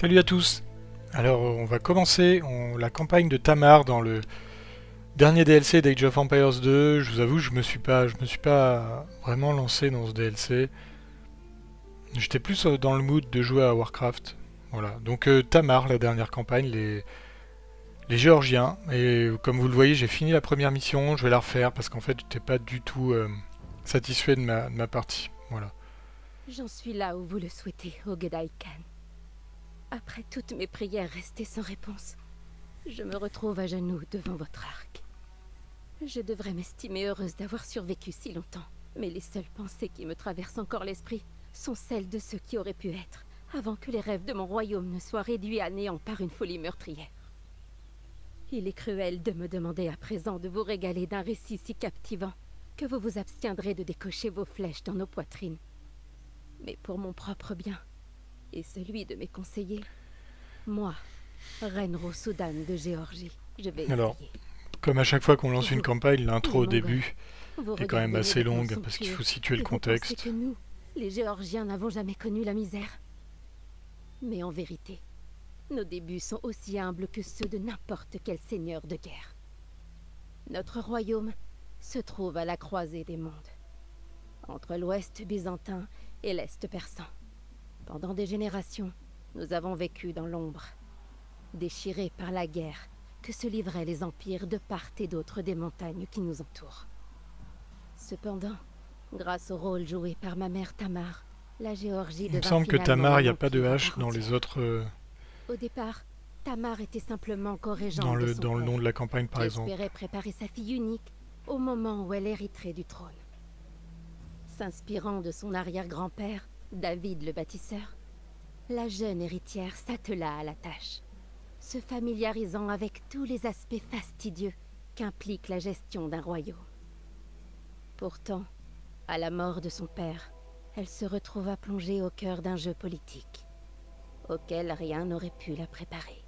Salut à tous. Alors on va commencer la campagne de Tamar dans le dernier DLC d'Age of Empires 2. Je vous avoue, je me suis pas vraiment lancé dans ce DLC. J'étais plus dans le mood de jouer à Warcraft. Voilà. Donc Tamar, la dernière campagne, les Géorgiens. Et comme vous le voyez, j'ai fini la première mission. Je vais la refaire parce qu'en fait, j'étais pas du tout satisfait de ma partie. Voilà. J'en suis là où vous le souhaitez, Ogedai Khan. Après toutes mes prières restées sans réponse, je me retrouve à genoux devant votre arc. Je devrais m'estimer heureuse d'avoir survécu si longtemps, mais les seules pensées qui me traversent encore l'esprit sont celles de ceux qui auraient pu être, avant que les rêves de mon royaume ne soient réduits à néant par une folie meurtrière. Il est cruel de me demander à présent de vous régaler d'un récit si captivant que vous vous abstiendrez de décocher vos flèches dans nos poitrines. Mais pour mon propre bien, et celui de mes conseillers, moi, Reine Rossoudan de Géorgie, je vais essayer. Comme à chaque fois qu'on lance une campagne, l'intro au début est quand même assez longue parce qu'il faut situer le contexte. Que nous, les Géorgiens, n'avons jamais connu la misère. Mais en vérité, nos débuts sont aussi humbles que ceux de n'importe quel seigneur de guerre. Notre royaume se trouve à la croisée des mondes, entre l'ouest byzantin et l'est persan. Pendant des générations, nous avons vécu dans l'ombre, déchirés par la guerre que se livraient les empires de part et d'autre des montagnes qui nous entourent. Cependant, grâce au rôle joué par ma mère Tamar, la Géorgie devint. Il me semble que Tamar, il n'y a pas de H dans les autres. Au départ, Tamar était simplement co-régente dans de son le père, nom de la campagne, par exemple. Espérait préparer sa fille unique au moment où elle hériterait du trône. S'inspirant de son arrière-grand-père, David le bâtisseur, la jeune héritière s'attela à la tâche, se familiarisant avec tous les aspects fastidieux qu'implique la gestion d'un royaume. Pourtant, à la mort de son père, elle se retrouva plongée au cœur d'un jeu politique, auquel rien n'aurait pu la préparer.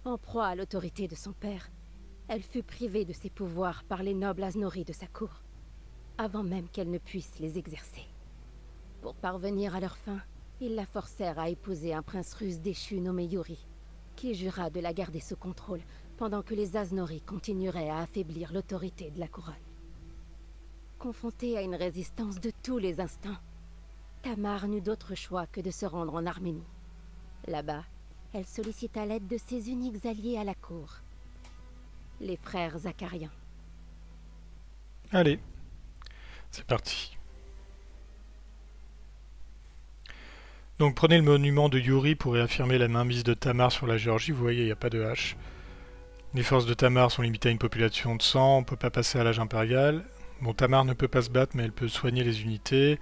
En proie à l'autorité de son père, elle fut privée de ses pouvoirs par les nobles Aznori de sa cour, avant même qu'elle ne puisse les exercer. Pour parvenir à leur fin, ils la forcèrent à épouser un prince russe déchu nommé Yuri, qui jura de la garder sous contrôle pendant que les Aznori continueraient à affaiblir l'autorité de la couronne. Confrontée à une résistance de tous les instants, Tamar n'eut d'autre choix que de se rendre en Arménie. Là-bas, elle sollicita l'aide de ses uniques alliés à la cour, les frères Zakarian. Allez, c'est parti. Donc prenez le monument de Yuri pour réaffirmer la mainmise de Tamar sur la Géorgie. Vous voyez, il n'y a pas de H. Les forces de Tamar sont limitées à une population de 100. On ne peut pas passer à l'âge impérial. Bon, Tamar ne peut pas se battre, mais elle peut soigner les unités.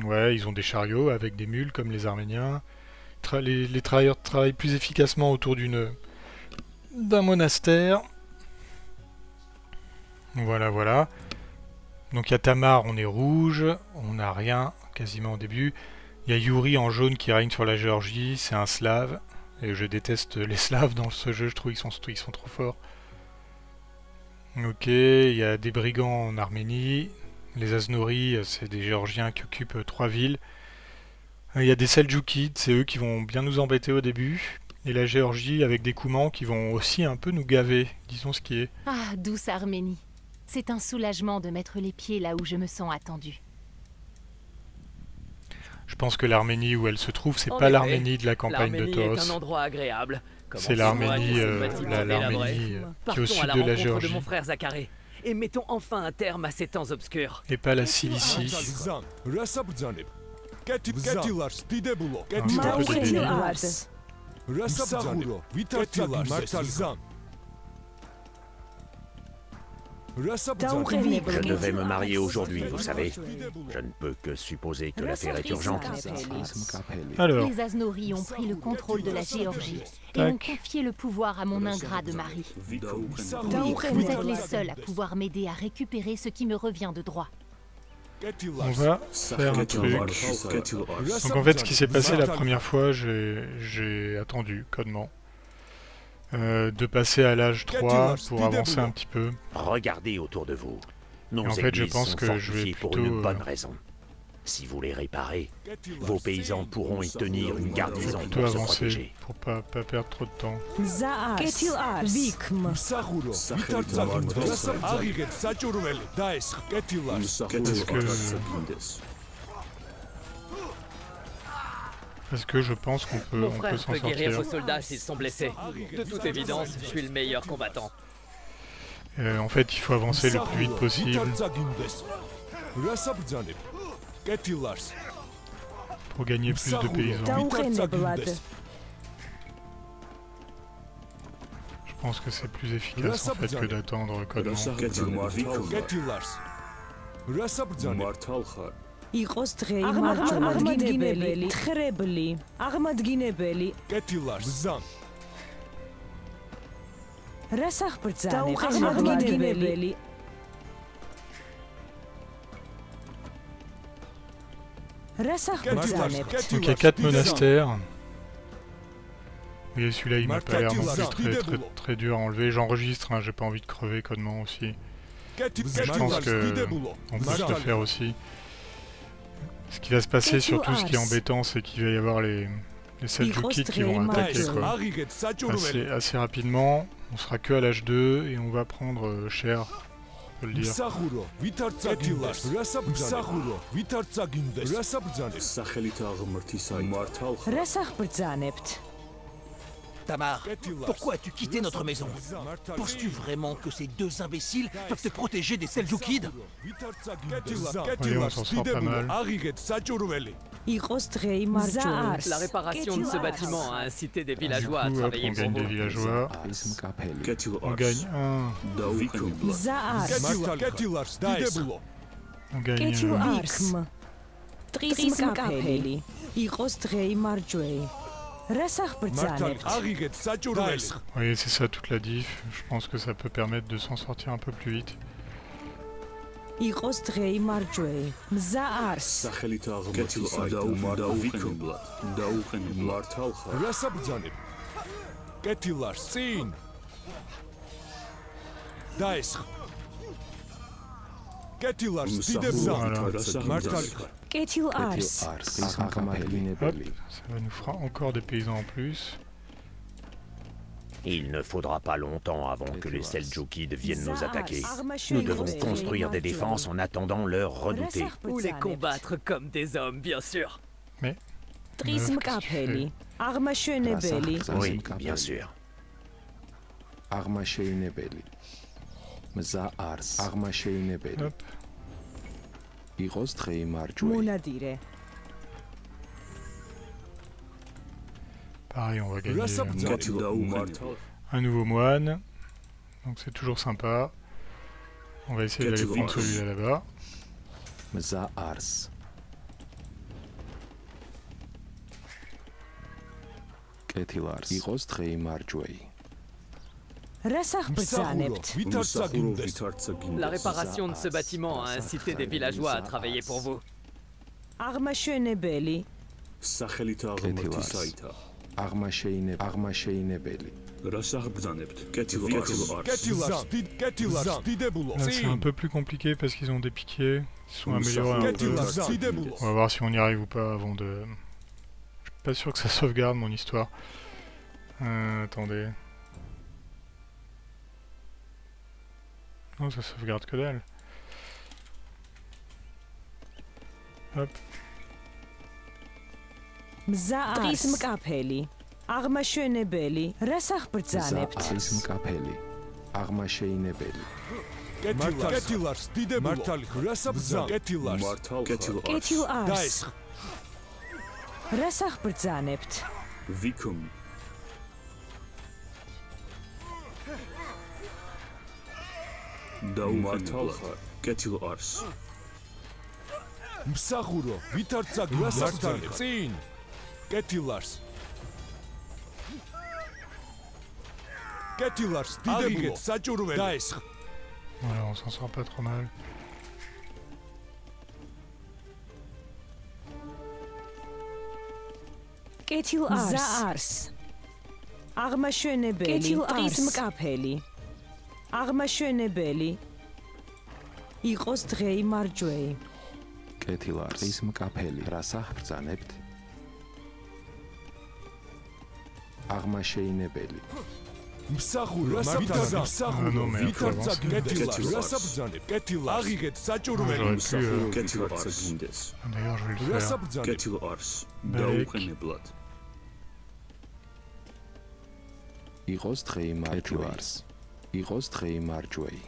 Ouais, ils ont des chariots avec des mules comme les Arméniens. Les travailleurs travaillent plus efficacement autour d'un monastère. Voilà, voilà. Donc il y a Tamar, on est rouge, on n'a rien quasiment au début. Il y a Yuri en jaune qui règne sur la Géorgie, c'est un slave. Et je déteste les slaves dans ce jeu, je trouve qu'ils sont trop forts. Ok, il y a des brigands en Arménie. Les Aznori, c'est des Géorgiens qui occupent 3 villes. Il y a des Seldjoukides, c'est eux qui vont bien nous embêter au début. Et la Géorgie avec des Koumans qui vont aussi un peu nous gaver, disons ce qui est. Ah, douce Arménie. C'est un soulagement de mettre les pieds là où je me sens attendue. Je pense que l'Arménie où elle se trouve, c'est pas l'Arménie de la campagne de Taos. C'est un endroit agréable. C'est l'Arménie qui est au sud de la Géorgie. De mon frère Zacharé. Et mettons enfin un terme à ces temps obscurs. Et pas la Cilicie. Je devais me marier aujourd'hui, vous savez. Je ne peux que supposer que l'affaire est urgente. Alors. Les Aznori ont pris le contrôle de la Géorgie et ont confié le pouvoir à mon ingrat de mari. Vous êtes les seuls à pouvoir m'aider à récupérer ce qui me revient de droit. On va faire un truc. Donc en fait, ce qui s'est passé la première fois, j'ai attendu, codement. De passer à l'âge 3 pour avancer un petit peu. Regardez autour de vous. Nos en fait, je églises pense sont que je vais fortifiées pour plutôt une bonne raison. Si vous les réparez, vos paysans pourront y tenir une garnison Plutôt pour se avancer protéger. pour pas perdre trop de temps. Parce que je pense qu'on peut, Mon on peut frère s'en peut guérir sortir. vos soldats s'ils sont blessés. De toute évidence, je suis le meilleur combattant. En fait, il faut avancer le plus vite possible pour gagner plus de paysans. Je pense que c'est plus efficace en fait que d'attendre Codement. იყოს დღე აღმადგინებელი, ხრებლი, აღმადგინებელი. რას აღბრძანებ? აღმადგინებელი. რას აღბრძანებ? Donc il y a 4 monastères. Oui, celui-là il m'a pas l'air non plus très dur à enlever. J'enregistre, hein, j'ai pas envie de crever Codement aussi. Mais je pense que on peut se le faire aussi. Ce qui va se passer surtout, ce qui est embêtant, c'est qu'il va y avoir les Seljukides qui vont attaquer quoi. Assez rapidement. On sera que à l'âge 2 et on va prendre cher, on peut le dire. რას აღბრძანებთ? Tamar, pourquoi as-tu quitté notre maison? Penses-tu vraiment que ces deux imbéciles peuvent te protéger des Seljukides? Oui, on s'en sort pas mal. იყოს დღე იმარჯვე. La réparation de ce bâtiment a incité des villageois à Du coup, hop, travailler on pour gagne des vous. villageois. On gagne un. On gagne ტყის მკაფელი. იყოს დღე იმარჯვე. რას აღბრძანებთ? Vous voyez, c'est ça toute la diff. Je pense que ça peut permettre de s'en sortir un peu plus vite. იყოს დღე იმარჯვე. მზა არს. კეთილ არს. Hop, ça va nous fera encore des paysans en plus. Il ne faudra pas longtemps avant que les Seljukides viennent nous attaquer. Nous devons construire des défenses en attendant leur redouter. Ou les combattre comme des hommes, bien sûr. Mais... ტყის მკაფელი. აღმაშენებელი. Oui, bien sûr. აღმაშენებელი. მზა არს. აღმაშენებელი. Hop. იყოს დღე იმარჯვე. მონადირე. Pareil, on va gagner un nouveau moine. Donc c'est toujours sympa. On va essayer d'aller prendre celui-là là-bas. მზა არს. კეთილ არს. იყოს დღე იმარჯვე. რას აღბრძანებთ? La réparation de ce bâtiment a incité des villageois à travailler pour vous. აღმაშენებელი. აღმაშენებელი. Là c'est un peu plus compliqué parce qu'ils ont des piquets. Ils sont améliorés un peu. On va voir si on y arrive ou pas avant de... Je suis pas sûr que ça sauvegarde mon histoire. Attendez. Non, ça sauvegarde que dalle. Hop. მზა ტყის მკაფელი. აღმაშენებელი. რას აღბრძანებთ? ტყის მკაფელი. აღმაშენებელი. კეთილ არს. რას აღბრძანებთ? მსახურო, ვითარ წაგიასახდანე წინ. კეთილარს. კეთილარს დიდებულო. საჭურველი. დაესხ. Voilà, on s'en sort pas trop mal. კეთილ არს. აღმაშენებელი. ტყის მკაფელი. აღმაშენებელი. იყოს დღე იმარჯვე. კეთილარს ის მკაფელი რას აღბრძანებთ? აღმაშეინებელი მსახურა ვითარცა კეთილარს რას აბრძანებ? კეთილარს აღიგეთ საჭურველი D'ailleurs, je vais le faire. კეთილარს დაუყენებლად იყოს დღეიმარჯვეი იყოს დღეიმარჯვეი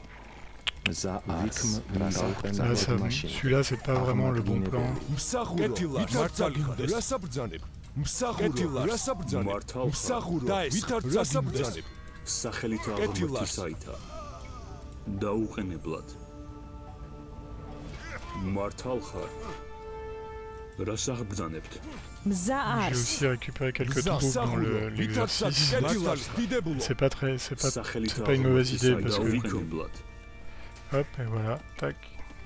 მზა ars Celui-là, c'est pas vraiment le bon plan. მსახურა ვითარცა რას აბრძანებ? მსახურა რას აბრძანებ? მსახურა ვითარცა რას აბრძანებ? სახელით აღმართისაითა დაუყენებლად მართალ ხარ რას აღბრძანებთ? J'ai aussi récupéré quelques troupes dans l'exercice. C'est pas une mauvaise idée parce que... Hop, et voilà, tac.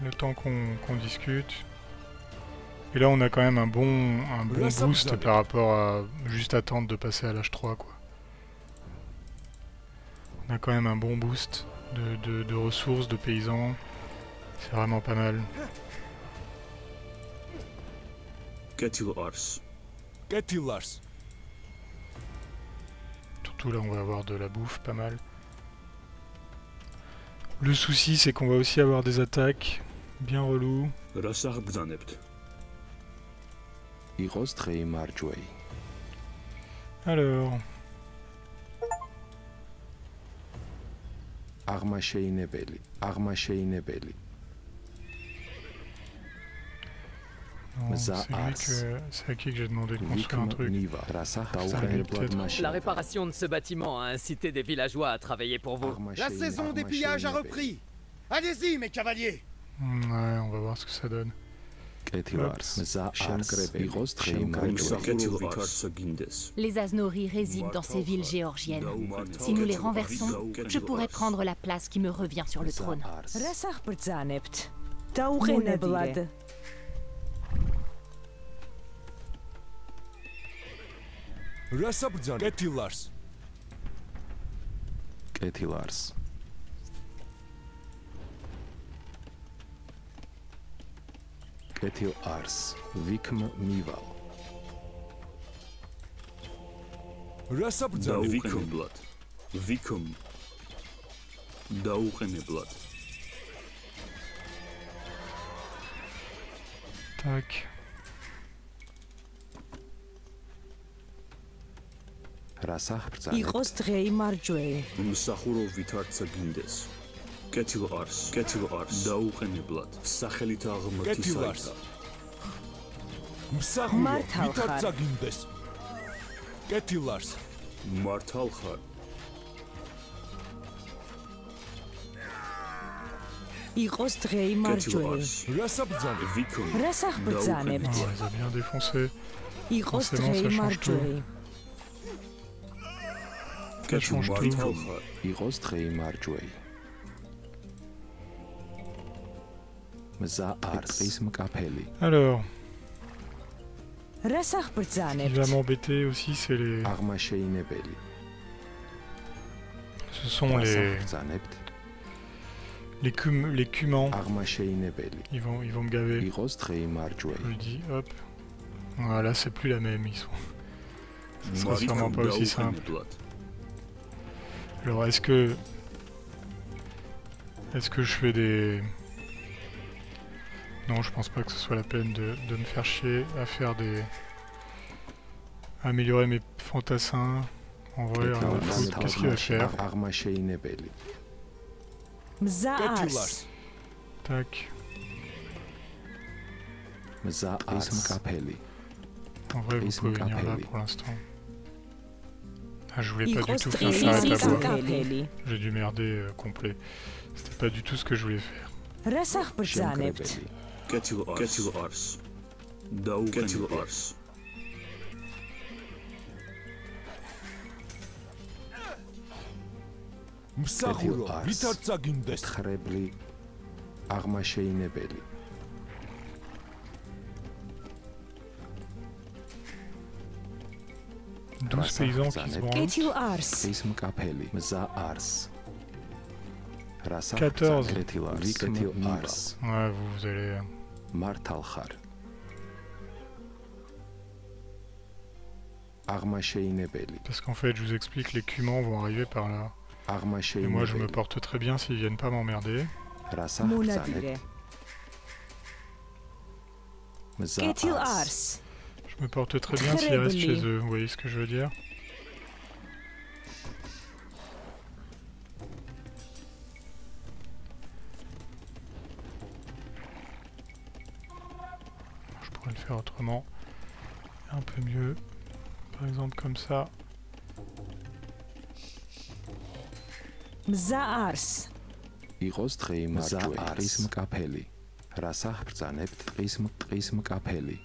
Le temps qu'on discute. Et là, on a quand même un bon boost par rapport à juste attendre de passer à l'âge 3, quoi. On a quand même un bon boost de ressources, de paysans. C'est vraiment pas mal. კეთილარს Surtout là, on va avoir de la bouffe, pas mal. Le souci, c'est qu'on va aussi avoir des attaques bien reloues. იყოს დღეიმარჯვეი Alors... აღმაშეინებელი C'est à qui que j'ai demandé de construire un truc. La réparation de ce bâtiment a incité des villageois à travailler pour vous. La saison des pillages a repris. Allez-y, mes cavaliers. Ouais, on va voir ce que ça donne. Les Aznori résident dans ces villes géorgiennes. Si nous les renversons, je pourrais prendre la place qui me revient sur le trône. რას აბრძანებ? კეთილარს კეთილარს ვიქმ მივალ რას აბრძანებ? ვიქმ დაუყენებლად Tac. რას აღბრძანებთ? იყოს დღეიმარჯვეი მსახურო ვითარცა გინდეს კეთილარს დაუყენებლად სახელით აღმართისაითა მსახურო ვითარცა გინდეს კეთილარს მართალ ხარ იყოს დღეიმარჯვეი რას აბრძანებ? რას აღბრძანებთ? Oh, ils ont bien défoncé. იყოს დღეიმარჯვეი Ça change tout. იყოს დღეიმარჯვეი მზა ars მკაფელი Alors, რას ce qui აღბრძანებთ? va m'embêter aussi, c'est les... აღმაშეინებელი Ce sont les cumans. აღმაშეინებელი Ils vont me gaver. იყოს დღეიმარჯვეი Je le dis, hop. Voilà, c'est plus la même, ils sont... Ce sera sûrement pas aussi simple. Alors, est-ce que je fais des... Non, je pense pas que ce soit la peine de me faire chier à faire des... Améliorer mes fantassins. En vrai, rien à foutre. Qu'est-ce qu'il va faire? აღმაშეინებელი მზა ars Tac. მზა ars მკაფელი En vrai, vous pouvez venir là pour l'instant. Ah, je voulais pas du tout faire ça avec la boue. J'ai dû merder complet. C'était pas du tout ce que je voulais faire. რას აღბრძანებთ? კეთილარს დაუყენებლად მსახურო ვითარცა გინდეს ხრებლი აღმაშეინებელი 12 paysans qui se branlent. კეთილ ars ის მკაფელი მზა ars 14. კეთილ ars Ouais, vous allez... Martalkhar. Armasheinebeli. Parce qu'en fait, je vous explique, les cumans vont arriver par là. Et moi, je me porte très bien s'ils viennent pas m'emmerder. Munadire. Ketil Ars. Je me porte très bien s'ils restent chez eux. Vous voyez ce que je veux dire? Je pourrais le faire autrement. Un peu mieux. Par exemple comme ça. Mzaars. Igos drei marjwe qis mqapeli. Rasa bრძანებთ qis mqapeli.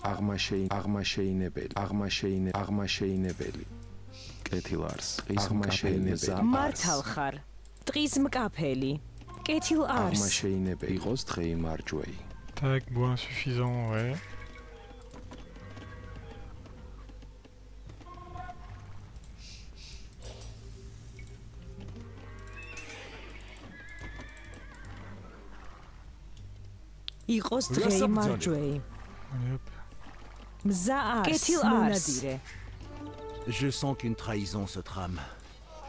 აღმაშეინებელი. კეთილარს qis mqapeli. Martalkhar. Tqis mqapeli. Ketil Ars. აღმაშეინებელი. Igos drei marjwe. Tac, bois insuffisant, ouais. Igos drei marjwe. Mzaars. Ketil Ars. Je sens qu'une trahison se trame.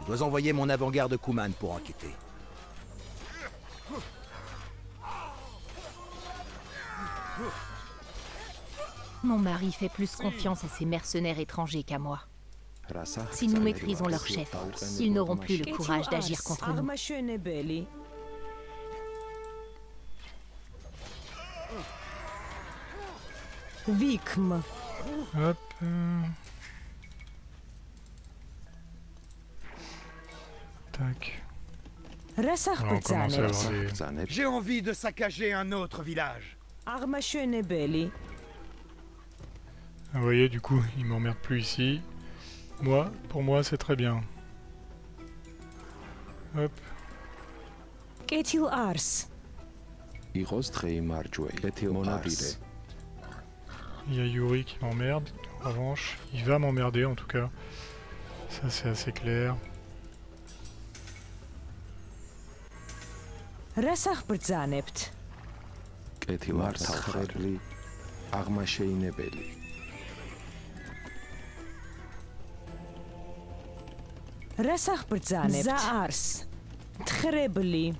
Je dois envoyer mon avant-garde Kuman pour enquêter. Mon mari fait plus confiance à ces mercenaires étrangers qu'à moi. Si nous maîtrisons leur chef, ils n'auront plus le courage d'agir contre nous. Vikm. Hop. Tac. J'ai envie de saccager un autre village. Armashönebeli. Vous voyez, du coup, il m'emmerde plus ici. Moi, pour moi, c'est très bien. Hop. Ketil Ars. Igos drei marjwe. Ketil Ars. Il y a Yuri qui m'emmerde. En revanche, il va m'emmerder en tout cas. Ça, c'est assez clair. Rasakh bრძანებთ? კეთილარს ხრებლი აღმაშეინებელი. Rasakh bრძანებთ? Zaars. ხრებლი.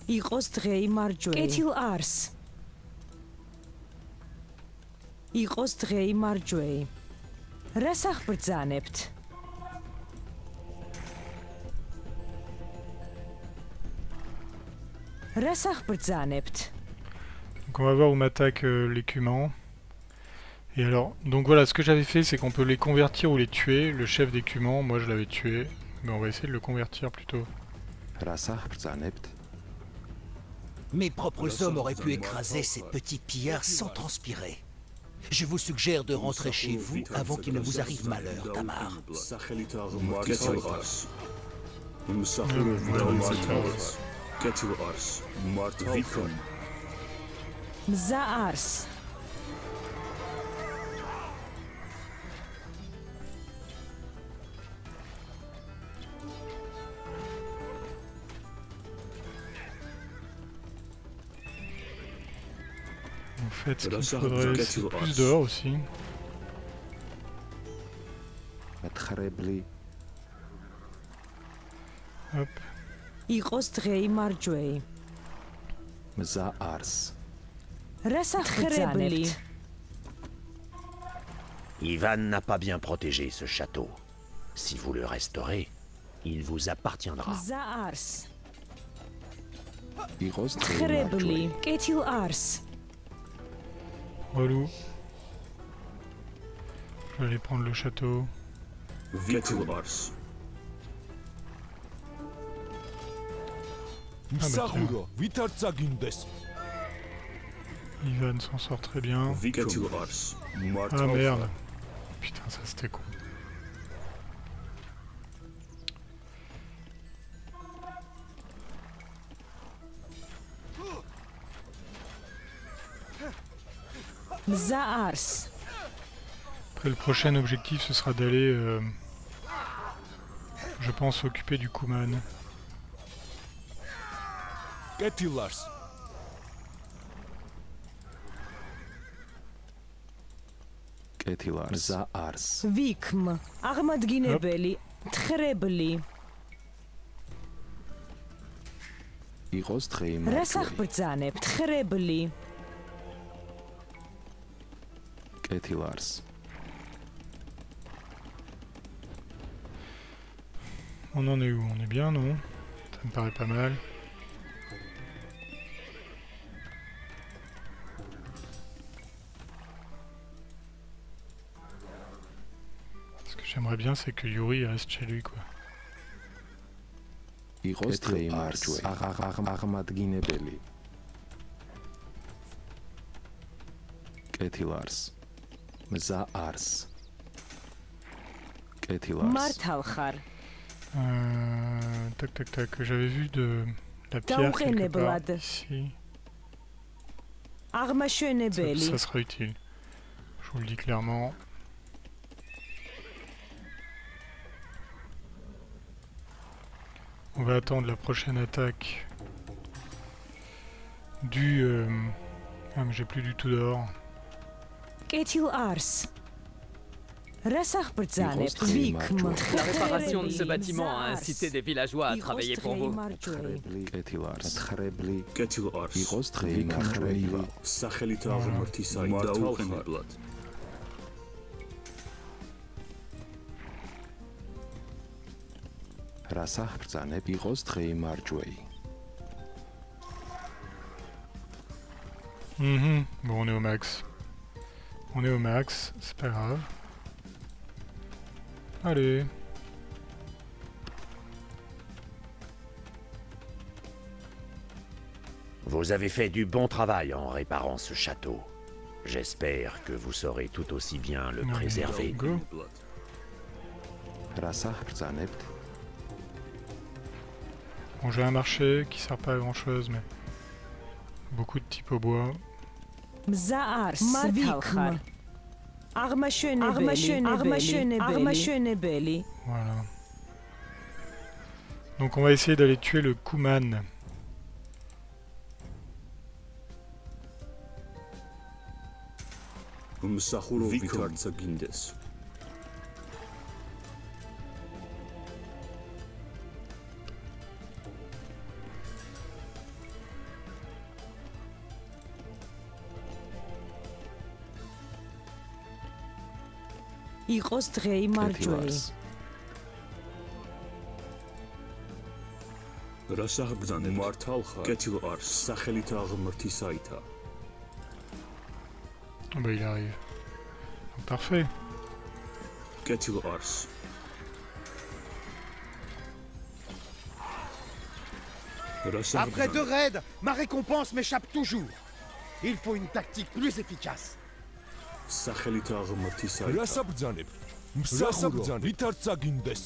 Igos drei marjwe. Ketil Ars. Igos drei marjwe. Rasakh bრძანებთ? Donc on va voir où m'attaquent les cumans. Et alors, donc voilà, ce que j'avais fait, c'est qu'on peut les convertir ou les tuer. Le chef des cumans, moi je l'avais tué. Mais on va essayer de le convertir plutôt. Mes propres hommes auraient pu écraser ces petits pillards sans transpirer. Je vous suggère de rentrer chez vous avant qu'il ne vous arrive malheur, Tamar. Mzaars. En fait, ce qu'il faudrait, c'est plus dehors aussi. Hop. Igos drei marjwe. Mzaars. Rasakh bრძანებთ? Ivan n'a pas bien protégé ce château. Si vous le restaurez, il vous appartiendra. Mzaars. Igos drei ხრებლი. marjwe. Ketil Ars. Relou. Je vais aller prendre le château. მსახურო ვითარც აგინდეს. Ivan s'en sort très bien. Ah merde. Putain, ça c'était con. Mzaars. Après le prochain objectif ce sera d'aller, je pense, s'occuper du Kuman. კეთილარს კეთილარს მზა არს ვიქმ აღმადგინებელი თხრებლი იყოს დღეიმარჯვე რას აღბრძანებთ თხრებლი კეთილარს On en est où? On est bien, non? Ça me paraît pas mal. Ce que j'aimerais bien, c'est que Yuri reste chez lui, quoi. იყოს დღეიმარჯვე აღმადგინებელი კეთილარს მზა არს კეთილარს მართავ ხარ Tac tac tac, j'avais vu de la pierre quelque part ici. Ça sera utile. Je vous le dis clairement. On va attendre la prochaine attaque du... Ah mais j'ai plus du tout d'or. La réparation de ce bâtiment a incité des villageois à travailler pour vous. Bon, on est au max. On est au max, c'est pas grave. Allez. Vous avez fait du bon travail en réparant ce château. J'espère que vous saurez tout aussi bien le préserver. Bon, j'ai un marché qui sert pas à grand chose, mais beaucoup de types au bois. Voilà. Donc on va essayer d'aller tuer le Kuman. იყოს დღეიმარჯვე რას აღბრძანებ მართალ ხარ კეთილ არს სახელით აღმრთისაითა Ah bah il arrive. Donc, parfait. კეთილ არს Après 2 raids, ma récompense m'échappe toujours. Il faut une tactique plus efficace. სახელით აღმრთისაითა რას აბრძანებ? რას აბრძანებ? ვით არ წაგინდეს?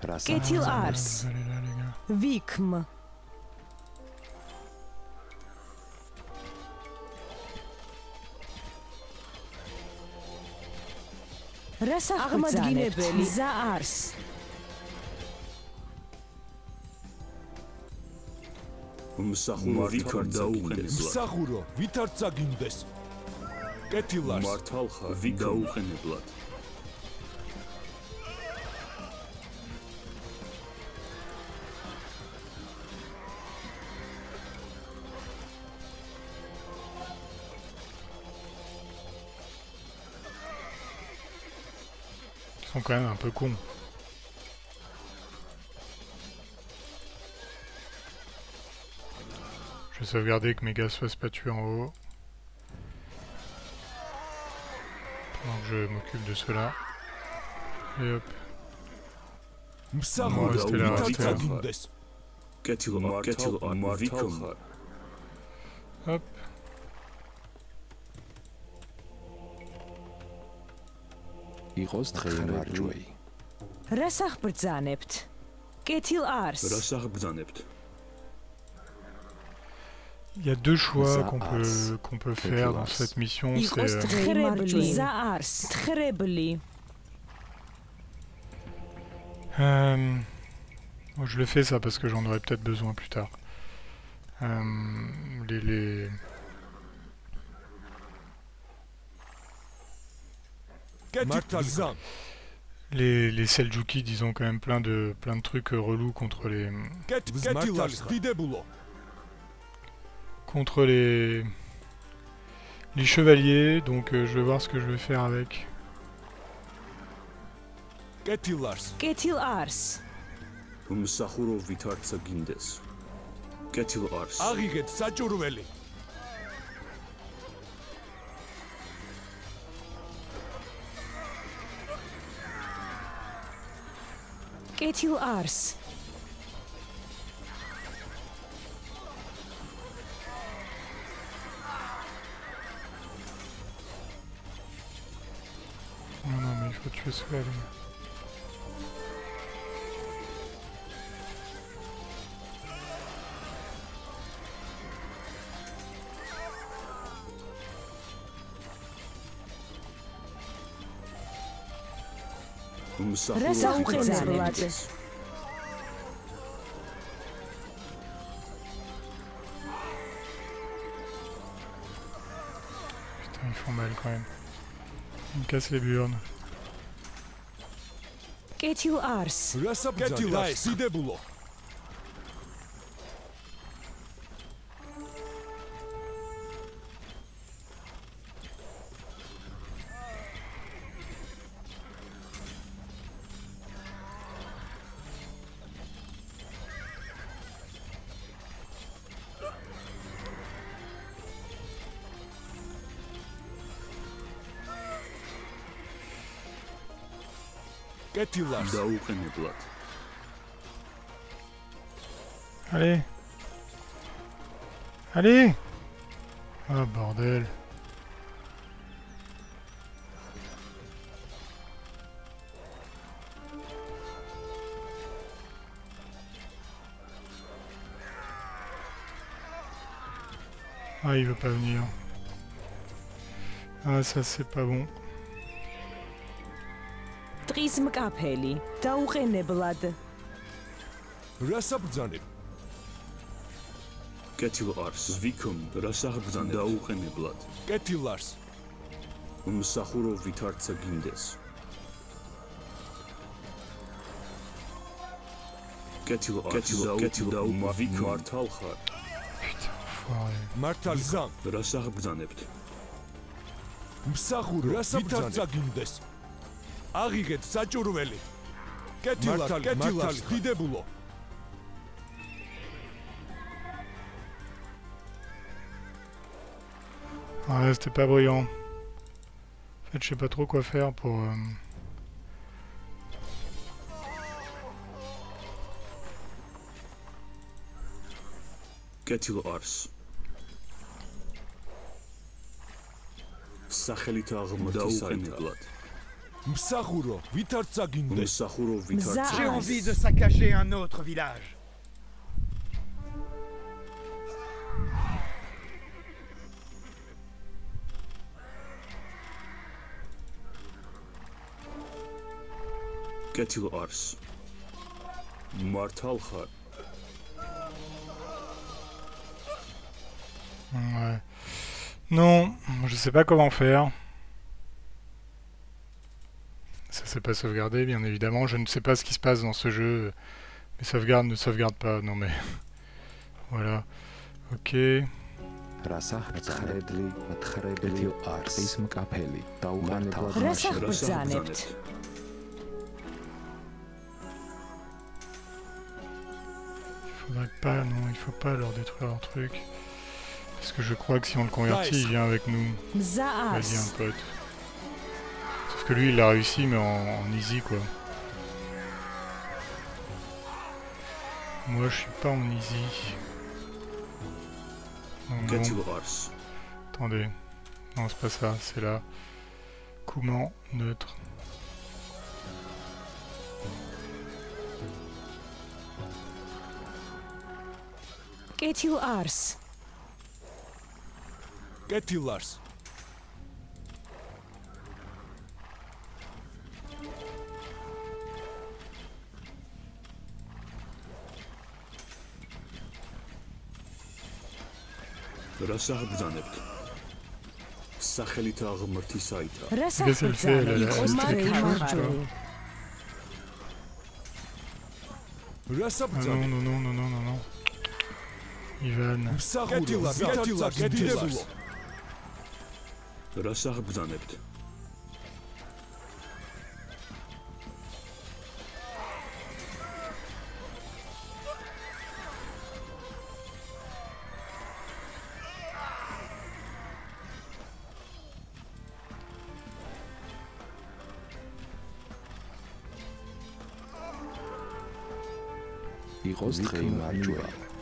კეთილ არს ვიქმ რას აღმადგინებელი მზა არს მსახურო ვით არ წაგინდეს? კეთილ არს მართალ ხარ ვით დაუყენებლად Ils sont quand même un peu cons. Je vais sauvegarder que mes gars se fassent pas tuer en haut. Pendant que je m'occupe de ceux-là. Et hop. On va rester là, rester là. Hop. იყოს დღეიმარჯვე რას აღბრძანებთ კეთილ არს რას აღბრძანებთ Il y a deux choix qu'on peut faire dans cette mission, c'est Moi, je le fais ça parce que j'en aurai peut-être besoin plus tard. Les Seljuki, disons quand même plein de trucs relous contre les chevaliers, donc je vais voir ce que je vais faire avec. Ketil Ars. Umsahuro vitartsa gindes. Ketil Ars. Agiged saჭურველი. Ketil Ars. Non, mais il faut tuer cela. Rasa uqeneblat. Putain, ils font mal quand même. Ils me cassent les burnes. Ketil Ars. Ketil Ars. Sidebulo. Allez. Allez. Ah bordel. Ah, il veut pas venir. Ah, ça c'est pas bon. Tris mkapeli. Dauqeneblad. Rasabdzaneb. Ketil Ars. Vikum rasabdzaneb. Dauqeneblad. Ketil Ars. Umsahuro vitartsa gindes. Ketil Ars. Ketil martalxar. Martalxan. Rasabdzanebთ. Umsahuro vitartsa gindes. Agiged saჭურველი. Ketil Ars. Sidebulo. Ouais, c'était pas brillant. En fait, je sais pas trop quoi faire pour... Ketil Ars. სახელით აღმოჩნდა. Msahuro vitartsa gindes. Msahuro vitartsa. J'ai envie de saccager un autre village. Ketil Ars. Martalxar. Ouais. Non, je sais pas comment faire. Ça c'est pas sauvegardé, bien évidemment. Je ne sais pas ce qui se passe dans ce jeu. Mes sauvegardes ne sauvegardent pas. Non mais... Voilà. Ok. Faudrait pas, non, il faut pas leur détruire leur truc. Parce que je crois que si on le convertit, il vient avec nous. Vas-y, un pote. Sauf que lui, il l'a réussi, mais en easy, quoi. Moi, je suis pas en easy. Donc, bon. Attendez. Non, c'est pas ça, c'est là. Comment neutre. Ketil Ars. Ketil Ars. Qu'est-ce qu'elle fait? Elle est non, non, non, non, non, non, non. Ivan.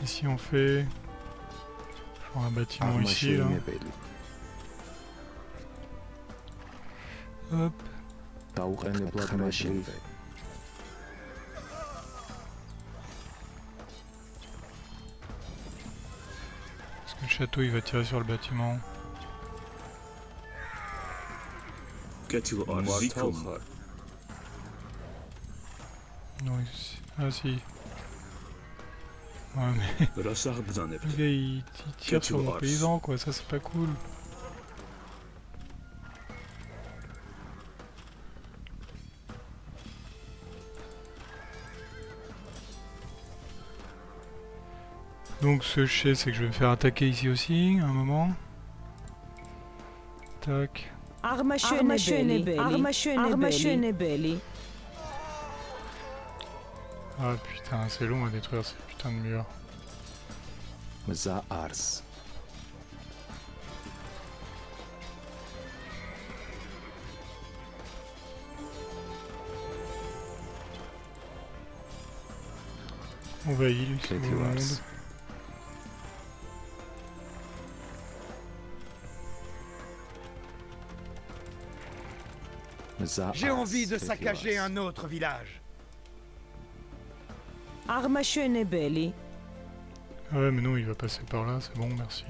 Ici on fait un bâtiment ici là. Hop. Est-ce que le château il va tirer sur le bâtiment? Non, ah si. Ouais mais... le gars il tire sur mon paysan quoi, ça c'est pas cool. Donc ce que je sais c'est que je vais me faire attaquer ici aussi, à un moment. Tac. Ah putain, c'est long à détruire ces putains de murs. On va y lui, c'est le monde. J'ai envie de saccager un autre village. Ah ouais mais non, il va passer par là, c'est bon, merci.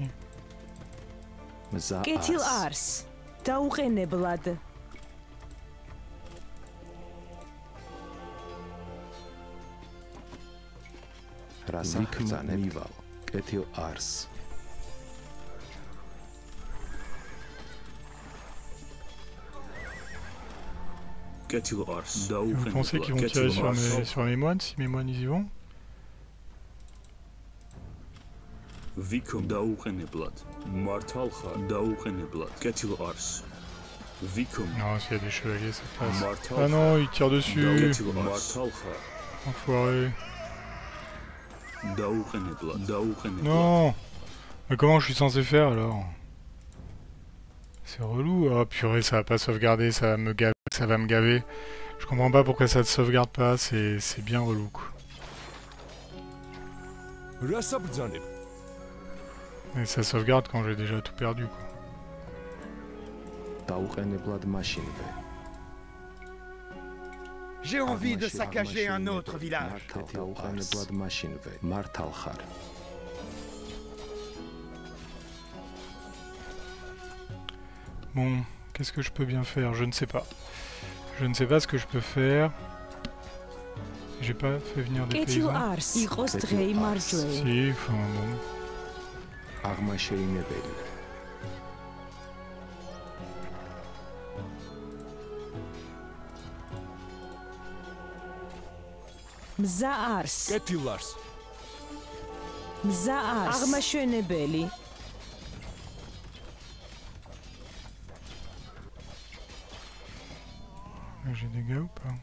Vous pensez qu'ils vont tirer sur mes moines, si mes moines ils y vont? Non, s'il y a des chevaliers, ça passe. Ah non, il tire dessus. Enfoiré. Non. Mais comment je suis censé faire alors? C'est relou. Ah purée, ça va pas sauvegarder, ça va me gaver. Je comprends pas pourquoi ça ne sauvegarde pas, c'est bien relou quoi. Et ça sauvegarde quand j'ai déjà tout perdu quoi. J'ai envie de saccager un autre village. Bon, qu'est-ce que je peux bien faire? Je ne sais pas. Je ne sais pas ce que je peux faire. J'ai pas fait venir des paysans. Si, enfin bon. J'ai des gars ou pas?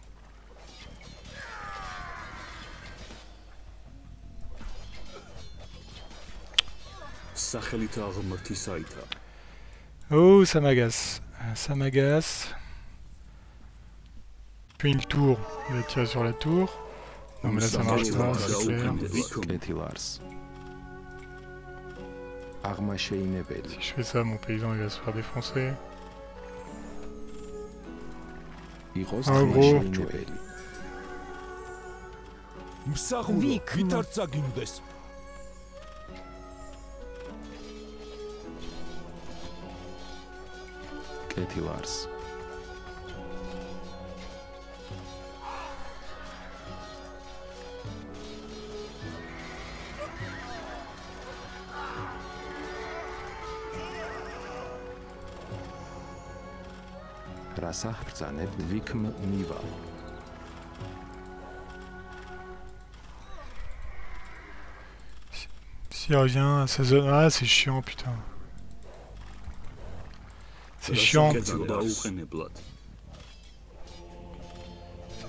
Oh, ça m'agace. Ça m'agace. Puis une tour. Il va tirer sur la tour. Non mais là ça marche pas, c'est clair. Si je fais ça, mon paysan il va se faire défoncer. Ah gros. S'il revient à sa zone... Ah, c'est chiant, putain. C'est chiant. C'est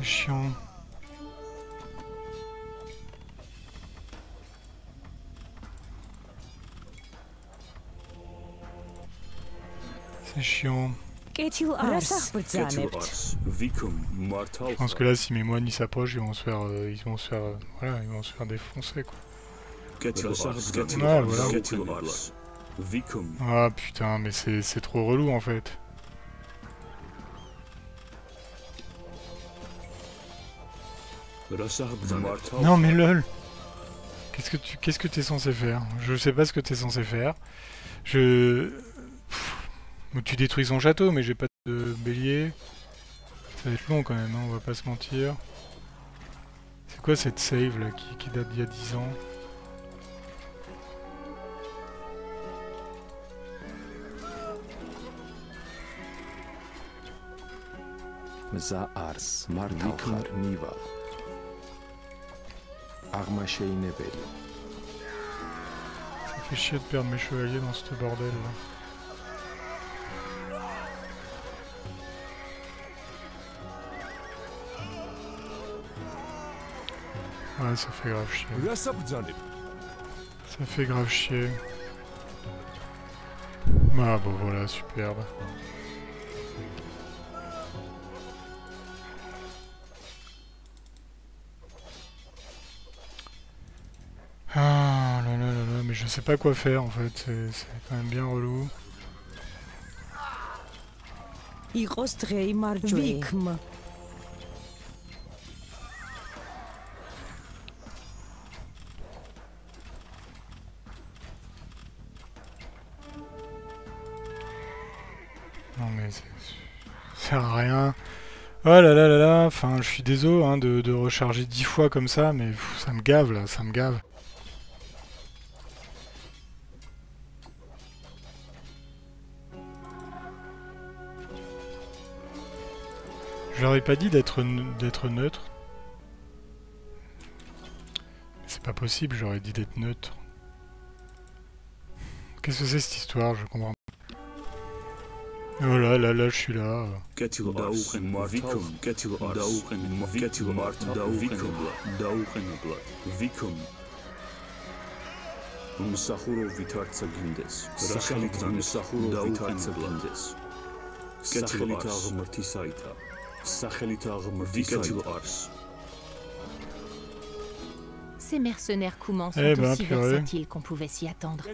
chiant. C'est chiant. Je pense que là, si mes moines ils s'approchent, ils vont se faire, voilà, ils vont se faire défoncer quoi. Ah, voilà. Ah putain, mais c'est trop relou en fait. Non mais lol. Qu'est-ce que t'es censé faire? Je sais pas ce que t'es censé faire. Tu détruis son château, mais j'ai pas de bélier. Ça va être long quand même, hein, on va pas se mentir. C'est quoi cette save là qui date d'il y a 10 ans? Ça fait chier de perdre mes chevaliers dans ce bordel là. Ouais, ça fait grave chier. Ça fait grave chier. Ah bon voilà, superbe. Ah là là là là, mais je sais pas quoi faire en fait, c'est quand même bien relou. Non mais ça sert à rien. Oh là là là là, enfin je suis désolé hein, de recharger 10 fois comme ça, mais pff, ça me gave là, ça me gave. Je leur ai pas dit d'être neutre. C'est pas possible, j'aurais dit d'être neutre. Qu'est-ce que c'est cette histoire? Je comprends. Oh là là là, je suis là. Ces mercenaires coumans sont aussi versatiles qu'on pouvait s'y attendre.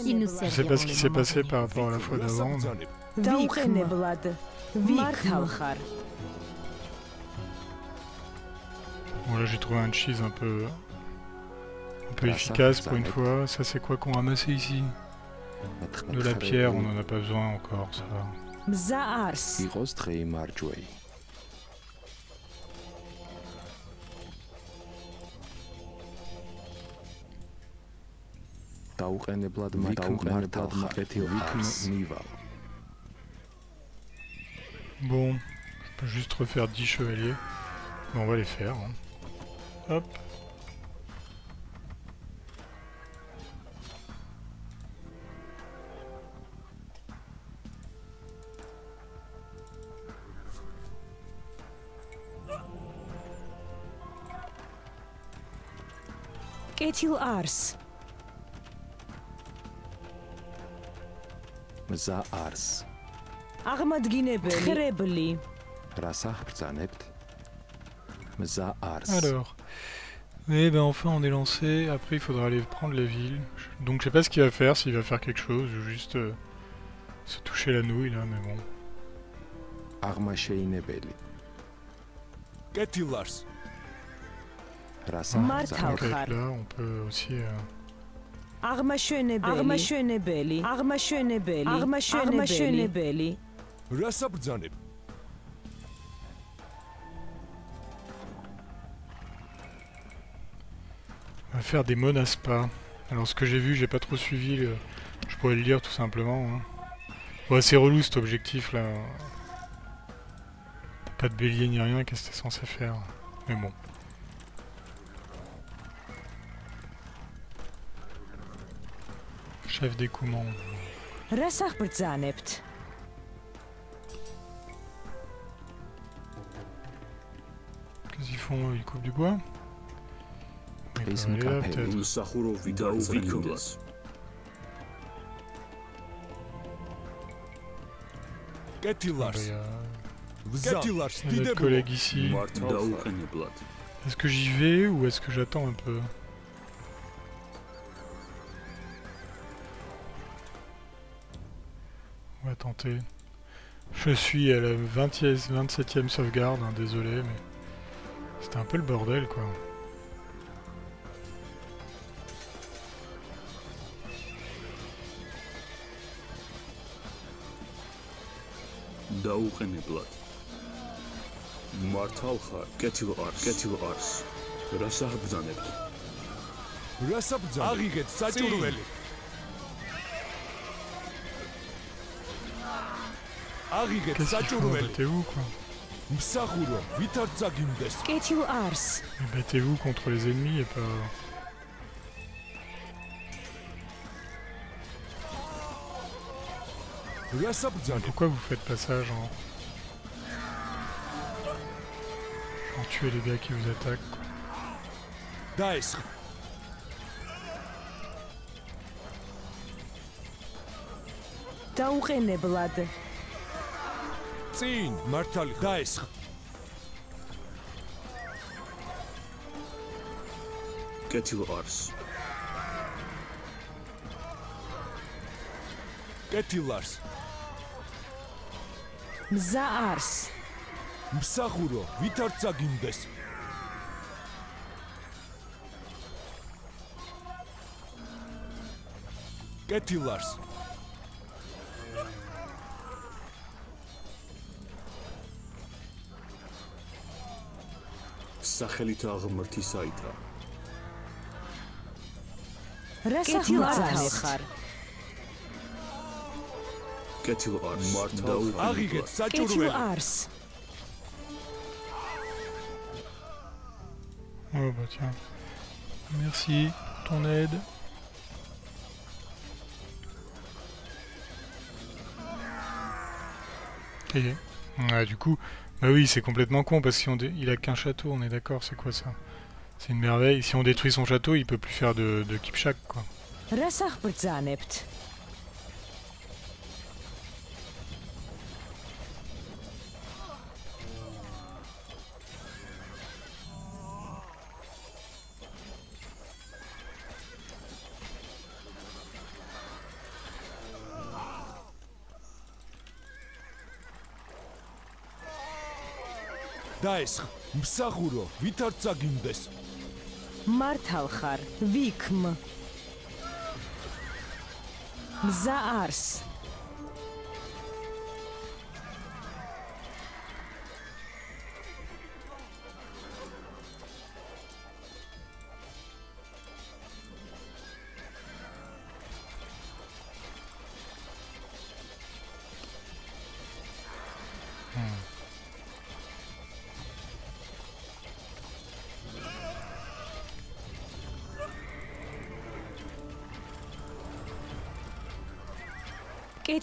Ils nous serviront. Je sais pas ce qui s'est passé par rapport à la fois d'avant. Bon là j'ai trouvé un cheese un peu efficace pour une fois. Ça c'est quoi qu'on ramassait ici? De la pierre, on en a pas besoin encore, ça va. Bon, je peux juste refaire 10 chevaliers. Bon, on va les faire. Hein. Hop. Ketil Ars. Mza Ars. Armadginebeli. Alors, et ben enfin on est lancé. Après il faudra aller prendre les villes. Donc je sais pas ce qu'il va faire, s'il va faire quelque chose, ou juste se toucher la nouille là, mais bon. Donc avec là on peut aussi. Armashönebeli. On va faire des monaspas. Alors ce que j'ai vu, j'ai pas trop suivi, je pourrais le lire tout simplement. Hein. Ouais, c'est relou cet objectif là. Pas de bélier ni rien, qu'est-ce que t'es censé faire? Mais bon. Chef d'écoulement. Rasach brzanepт. Qu'est-ce qu'ils font? Ils coupent du bois? Ils peuvent aller là, peut-être. Il y a notre collègue ici. Est-ce que j'y vais ou est-ce que j'attends un peu? On va tenter. Je suis à la 27e sauvegarde, hein, désolé, mais c'était un peu le bordel quoi. დაუყენებლად მართავ ხარ კეთილ არს რას აღბრძანებთ აღიღეთ საჭურველი აღიღეთ საჭურველი მსახურო ვითარ წაგიმდეს კეთილ არს Battez-vous contre les ennemis et pas... Pourquoi vous faites pas ça, genre tuer les gars qui vous attaquent, quoi. დაუყენებლად. წინ მართალი დაესხ. კეთილ არს. კეთილ არს. მზა არს. მსახურო, ვითარ წაგიმდეს. კეთილ არს. სახელით აღმრთისაითა. კეთილ არს. კეთილ არს. მართავ აღიღეთ საჭურველი. კეთილ არს. Oh bah tiens. Merci pour ton aide. Et ouais, du coup, bah oui, c'est complètement con parce qu'il a qu'un château, on est d'accord, c'est quoi ça? C'est une merveille. Si on détruit son château, il peut plus faire de Kipchak, quoi. დაესხ, მსახურო, ვითარ წაგიმდეს. მართავ ხარ, ვიქმ. მზა არს.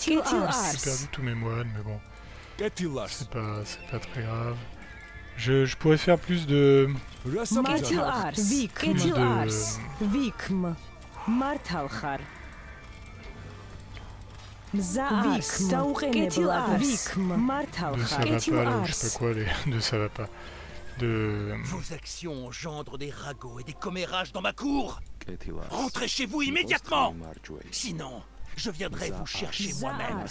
J'ai perdu tous mes moines, mais bon. C'est pas très grave. Je pourrais faire plus de... De ça va pas, là, ou je sais pas quoi, de ça va pas. De... Vos actions engendrent des ragots et des commérages dans ma cour. Rentrez chez vous immédiatement. Sinon, je viendrai vous chercher moi-même.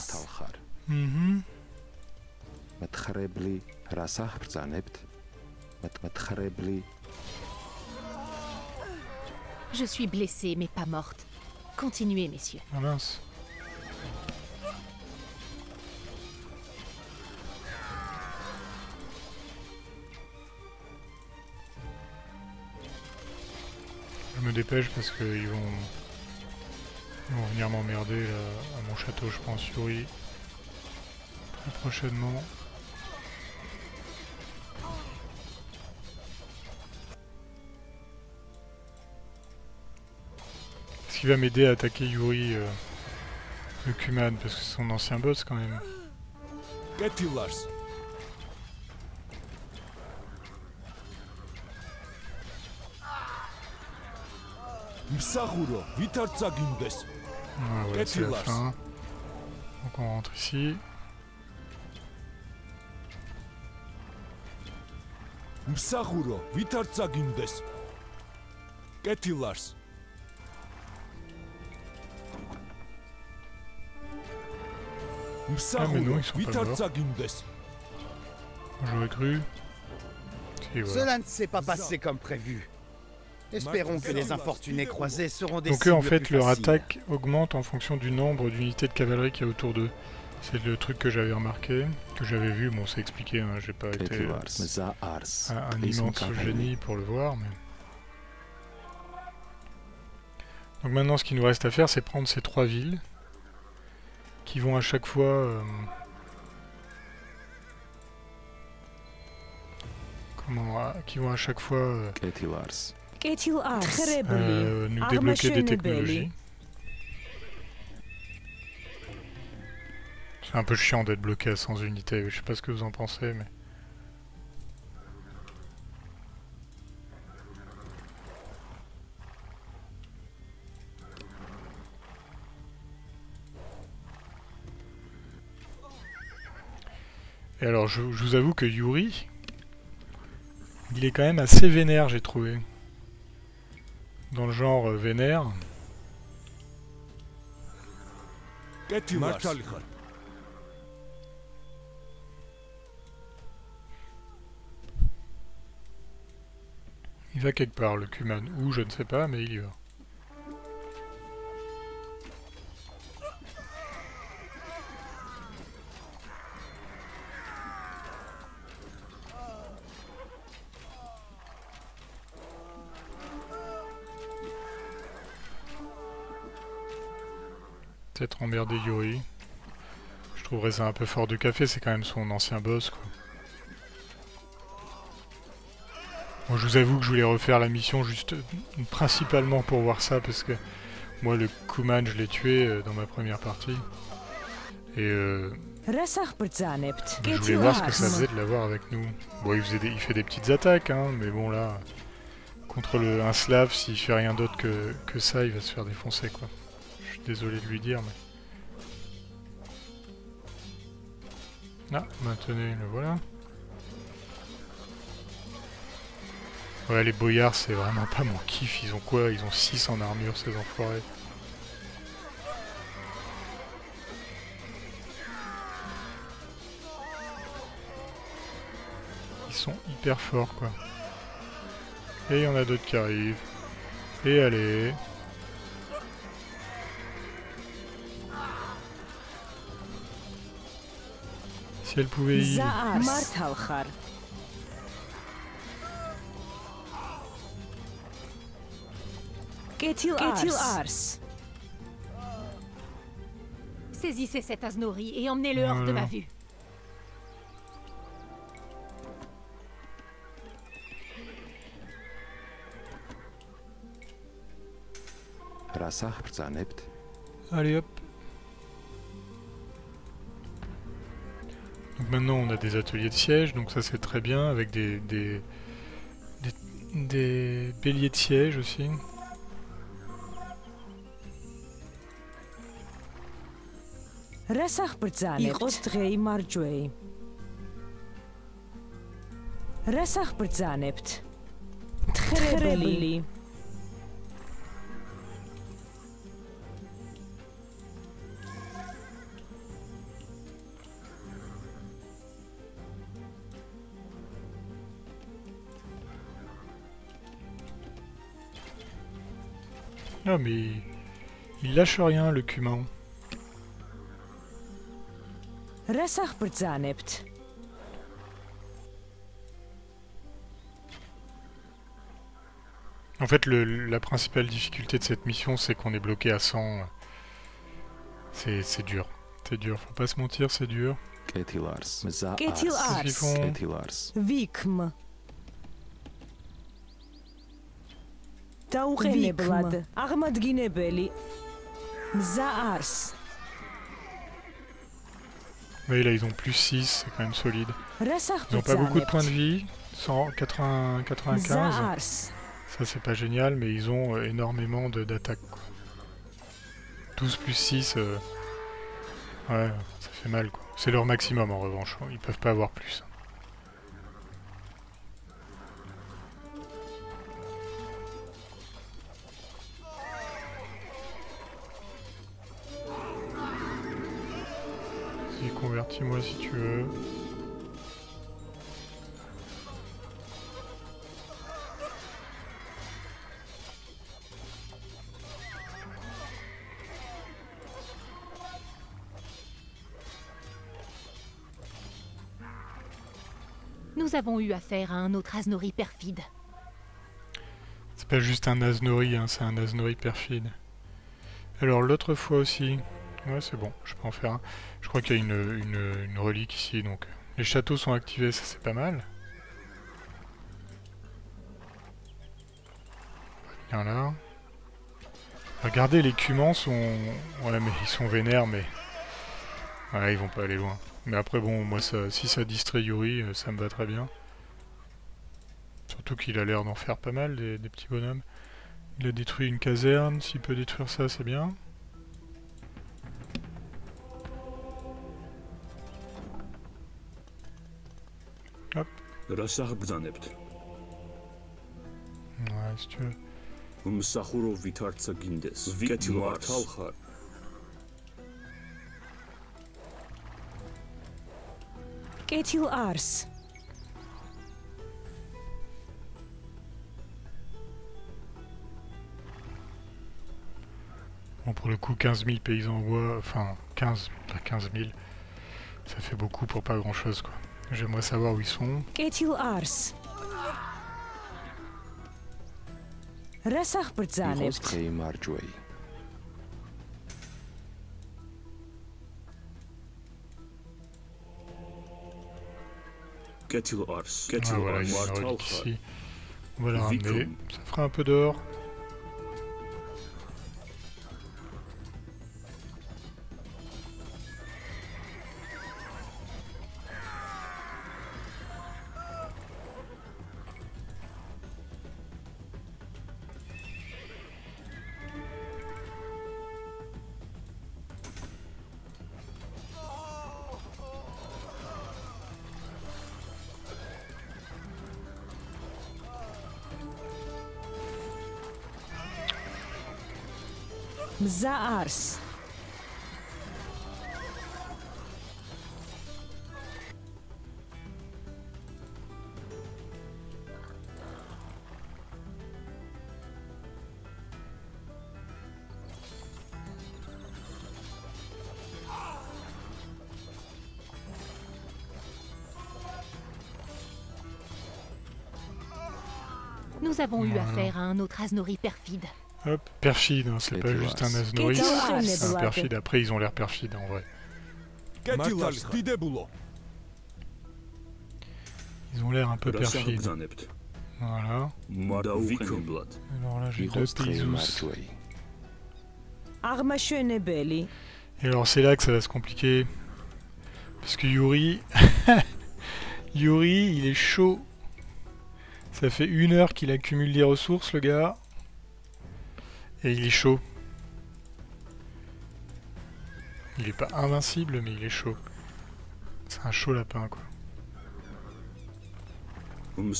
Je suis blessée, mais pas morte. Continuez, messieurs. Ah mince. Je me dépêche parce qu'ils vont venir m'emmerder à mon château, je pense, Yuri, très prochainement. qui va m'aider à attaquer Yuri, le Kuman, parce que c'est son ancien boss quand même. Ah ouais, c'est la fin. Donc on rentre ici. Ah mais non, ils sont pas morts. J'aurais cru. Si, voilà. Cela ne s'est pas passé comme prévu. Espérons que les infortunés croisés seront des Donc eux, en fait, leur attaque augmente en fonction du nombre d'unités de cavalerie qu'il y a autour d'eux. C'est le truc que j'avais remarqué, que j'avais vu. Bon, c'est expliqué, hein, j'ai pas été un immense génie pour le voir. Mais... Donc maintenant, ce qu'il nous reste à faire, c'est prendre ces 3 villes qui vont à chaque fois... qui vont à chaque fois... nous débloquer des technologies. C'est un peu chiant d'être bloqué à 100 unités, je sais pas ce que vous en pensez, mais... Et alors, je vous avoue que Yuri, il est quand même assez vénère, j'ai trouvé. Dans le genre vénère. Il va quelque part, le Kuman. Ou je ne sais pas, mais il y va. Peut-être emmerder Yuri. Je trouverais ça un peu fort de café, c'est quand même son ancien boss, quoi. Bon, je vous avoue que je voulais refaire la mission juste principalement pour voir ça, parce que moi le Kuman je l'ai tué dans ma première partie. Et je voulais voir ce que ça faisait de l'avoir avec nous. Bon, il fait des petites attaques, hein, mais bon là, contre un Slave, s'il fait rien d'autre que ça, il va se faire défoncer, quoi. Je suis désolé de lui dire, mais... Ah, maintenez, le voilà. Ouais, les boyards, c'est vraiment pas mon kiff. Ils ont quoi? Ils ont 6 en armure, ces enfoirés. Ils sont hyper forts, quoi. Et il y en a d'autres qui arrivent. Et allez... Si elle pouvait y... Saisissez cet Aznori et emmenez-le hors de ma vue. Allez hop. Donc maintenant on a des ateliers de siège, donc ça c'est très bien, avec des béliers de siège aussi. Ah mais il lâche rien le Kuman. En fait, la principale difficulté de cette mission, c'est qu'on est bloqué à 100. C'est dur. C'est dur, faut pas se mentir, c'est dur. Qu'est-ce qu'ils font? დაუყენებლად აღმადგინებელი მზა არის. Mais là ils ont plus 6, c'est quand même solide. Ils n'ont pas beaucoup de points de vie, 95. Ça c'est pas génial, mais ils ont énormément d'attaques. 12 plus 6, ouais, ça fait mal quoi. C'est leur maximum en revanche, ils peuvent pas avoir plus. Convertis-moi si tu veux. Nous avons eu affaire à un autre Aznori perfide. C'est pas juste un Aznori, hein, c'est un Aznori perfide. Alors l'autre fois aussi... Ouais, c'est bon, je peux en faire un. Je crois qu'il y a une relique ici, donc... Les châteaux sont activés, ça c'est pas mal. On va venir là. Regardez, les Cumans sont... Ouais, mais ils sont vénères, mais... Ouais, ils vont pas aller loin. Mais après, bon, moi, ça, si ça distrait Yuri, ça me va très bien. Surtout qu'il a l'air d'en faire pas mal, des petits bonhommes. Il a détruit une caserne, s'il peut détruire ça, c'est bien. Hop. Ouais, si tu veux. კეთილ არს. Bon, pour le coup, 15 000 paysans en bois, enfin 15 000, ça fait beaucoup pour pas grand chose quoi. J'aimerais savoir où ils sont. კეთილ არს. რას აღბრძანებთ? Voilà, il y a une relique ici. On va la ramener. Ça fera un peu d'or. მზა არის. Nous avons eu affaire à un autre Aznori perfide. Hop, perfide, hein, c'est pas juste un Aznori, c'est un perfide. Après, ils ont l'air perfides en vrai. Ils ont l'air un peu perfides. Voilà. Alors là, j'ai 2 paysous. აღმაშენებელი. Et alors, c'est là que ça va se compliquer. Parce que Yuri... Yuri, il est chaud. Ça fait 1 heure qu'il accumule des ressources, le gars. Et il est chaud. Il est pas invincible, mais il est chaud. C'est un chaud lapin, quoi. Et moi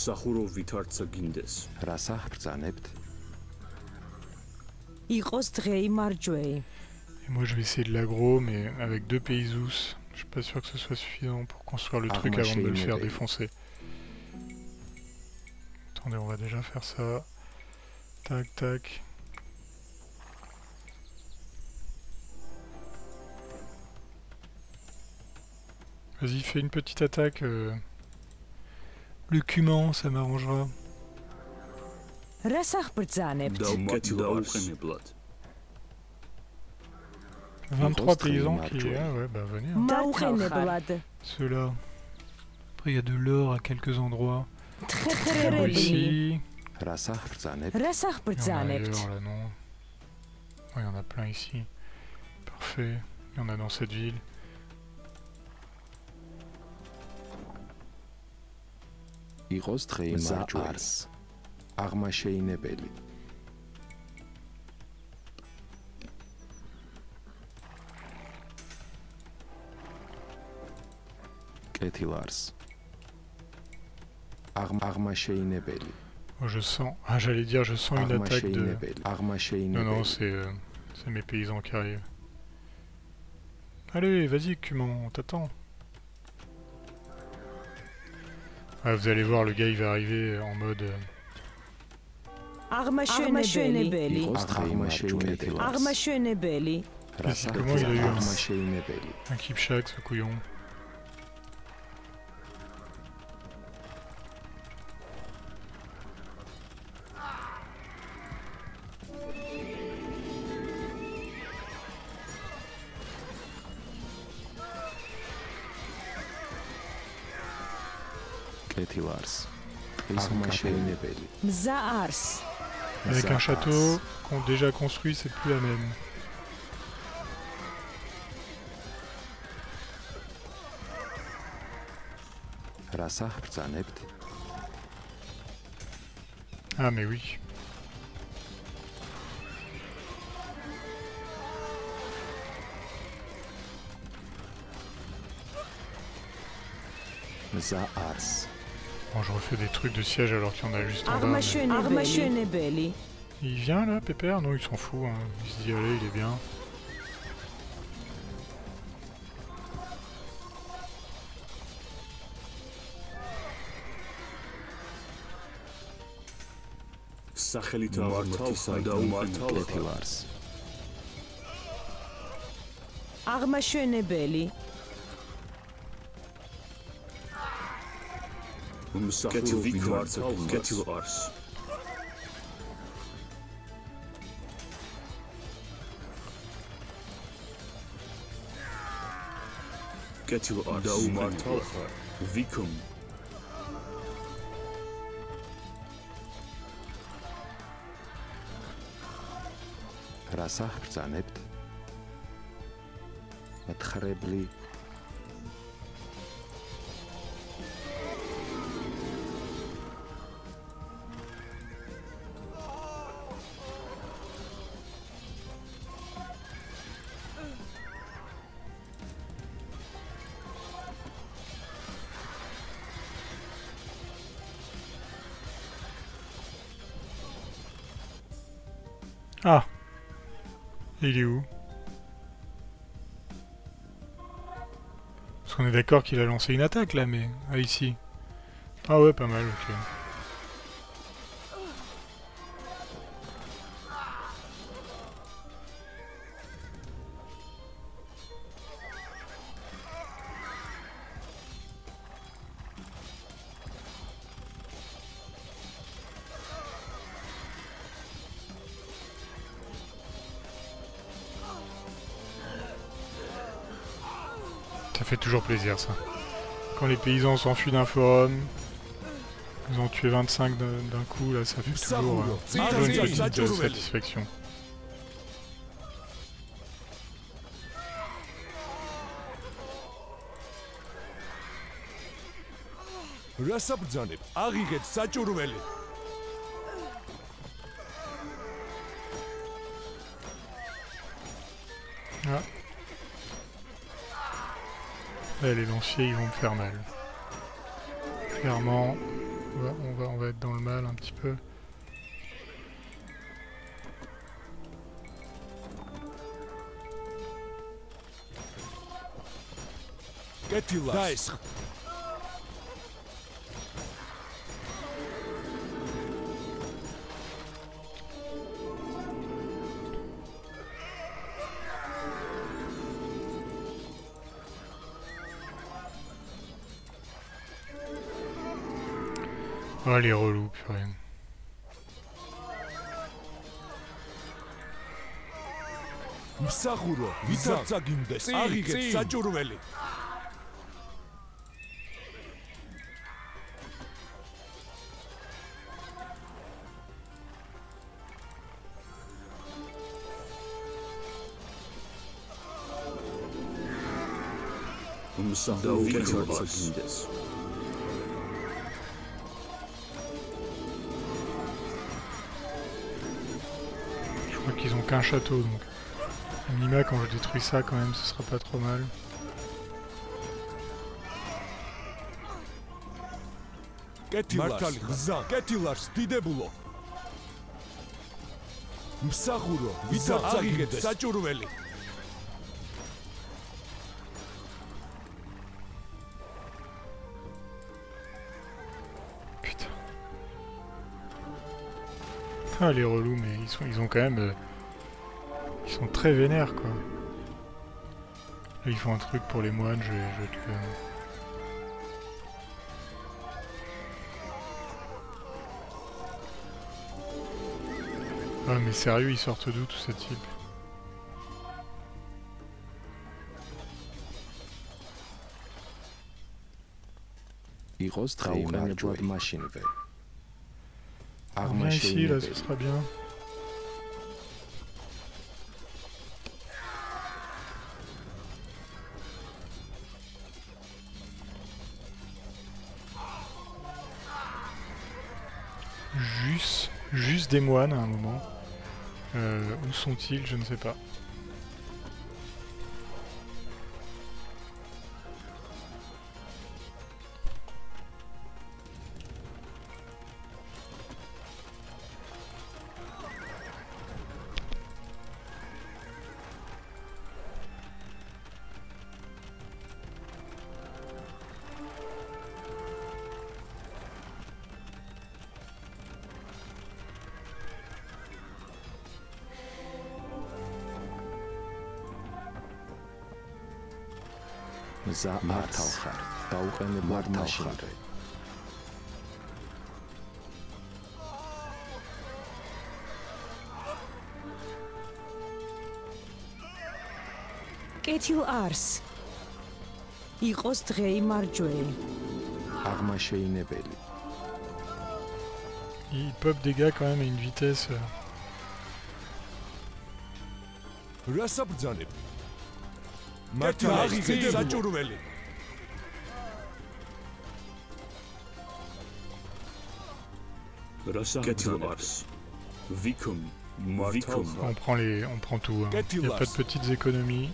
je vais essayer de l'aggro, mais avec 2 paysous, je suis pas sûr que ce soit suffisant pour construire le truc avant de me le faire défoncer. Attendez, on va déjà faire ça. Tac, tac. Vas-y, fais une petite attaque. Le Cuman, ça m'arrangera. 23 paysans qui... Ah ouais, bah venez. Hein. Ceux-là. Après, il y a de l'or à quelques endroits. Ici. Rasahbrzaneb. Il y en a ailleurs, là, non. Il y en a plein ici. Parfait. Il y en a dans cette ville. Igos drei marjuels. Agma sheinebeli. Ketilars. Agma sheinebeli. Oh, je sens... Ah, j'allais dire, je sens une attaque de... Non, non, c'est mes paysans qui arrivent. Allez, vas-y, Cuman, on t'attend. Ah, vous allez voir, le gars, il va arriver en mode... Arma shönebeli. Comment il a eu un Kipchak, ce couillon. Ketilars. Mzaars. Avec un château qu'on a déjà construit, c'est plus la même. Ah mais oui. Bon, je refais des trucs de siège alors qu'il y en a juste en bas. Mais... Il vient là, Pépère? Non, il s'en fout. Hein. Il se dit, allez, il est bien. Agma shönebeli. Rasahbrzanebთ. Metxrebli. Ah. Il est où? Parce qu'on est d'accord qu'il a lancé une attaque là, mais... Ah, ici. Ah ouais, pas mal, ok. Ça fait toujours plaisir ça. Quand les paysans s'enfuient d'un forum, ils ont tué 25 d'un coup, là ça fait toujours une petite satisfaction. Ah. Là, les lanciers ils vont me faire mal. Clairement, on va être dans le mal un petit peu. Oh les relous, purée. Je crois qu'ils ont qu'un château, donc à minima quand je détruis ça quand même ce sera pas trop mal. Putain. Ah les relous, mais ils ont quand même... ils sont très vénères quoi. Là ils font un truc pour les moines, je vais te le... Ah mais sérieux, ils sortent d'où tous ces types? Viens ici là, ce sera bien. Juste des moines à un moment. Où sont-ils? Je ne sais pas. კეთილ არს იყოს დღე იმარჯველი. Il pop des gars quand même à une vitesse. On prend tout. Hein. Il n'y a pas de petites économies.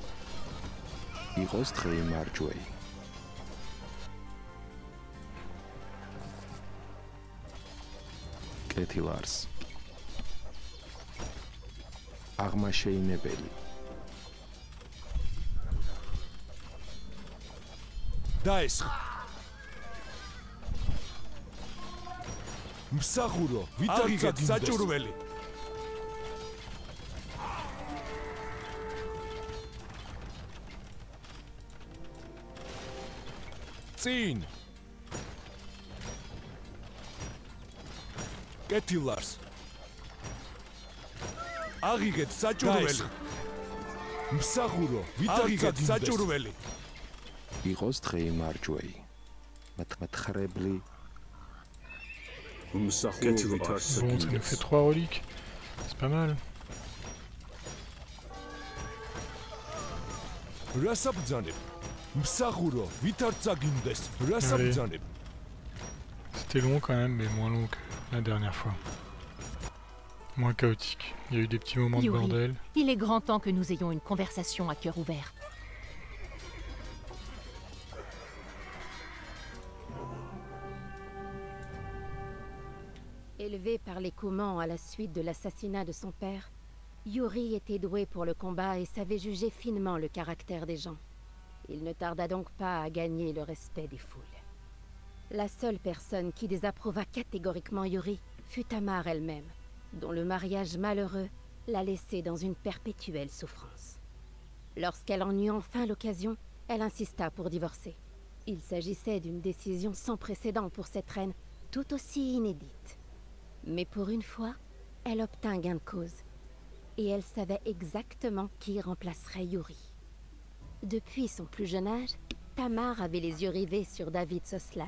Bon, ça nous fait 3 reliques. C'est pas mal. Allez. C'était long quand même, mais moins long que la dernière fois. Moins chaotique. Il y a eu des petits moments de bordel. Il est grand temps que nous ayons une conversation à cœur ouvert. Élevé par les Coumans à la suite de l'assassinat de son père, Yuri était doué pour le combat et savait juger finement le caractère des gens. Il ne tarda donc pas à gagner le respect des foules. La seule personne qui désapprouva catégoriquement Yuri fut Tamar elle-même, dont le mariage malheureux l'a laissée dans une perpétuelle souffrance. Lorsqu'elle en eut enfin l'occasion, elle insista pour divorcer. Il s'agissait d'une décision sans précédent pour cette reine, tout aussi inédite. Mais pour une fois, elle obtint gain de cause. Et elle savait exactement qui remplacerait Yuri. Depuis son plus jeune âge, Tamar avait les yeux rivés sur David Soslan,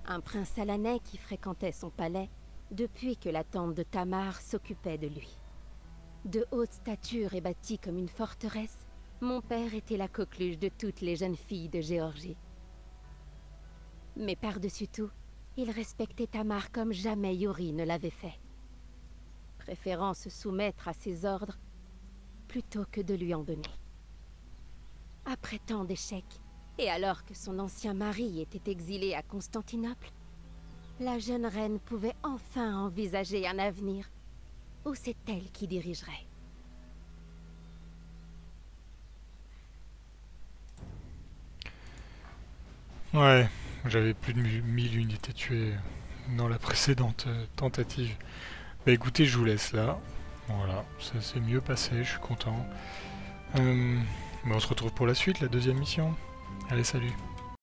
un prince alanais qui fréquentait son palais depuis que la tante de Tamar s'occupait de lui. De haute stature et bâti comme une forteresse, Mon père était la coqueluche de toutes les jeunes filles de Géorgie. Mais par-dessus tout, il respectait Tamar comme jamais Yori ne l'avait fait, préférant se soumettre à ses ordres plutôt que de lui en donner. Après tant d'échecs, et alors que son ancien mari était exilé à Constantinople, la jeune reine pouvait enfin envisager un avenir où c'est elle qui dirigerait. Ouais, j'avais plus de 1000 unités tuées dans la précédente tentative. Bah écoutez, je vous laisse là. Voilà, ça s'est mieux passé, je suis content. On se retrouve pour la suite, la deuxième mission. Allez, salut.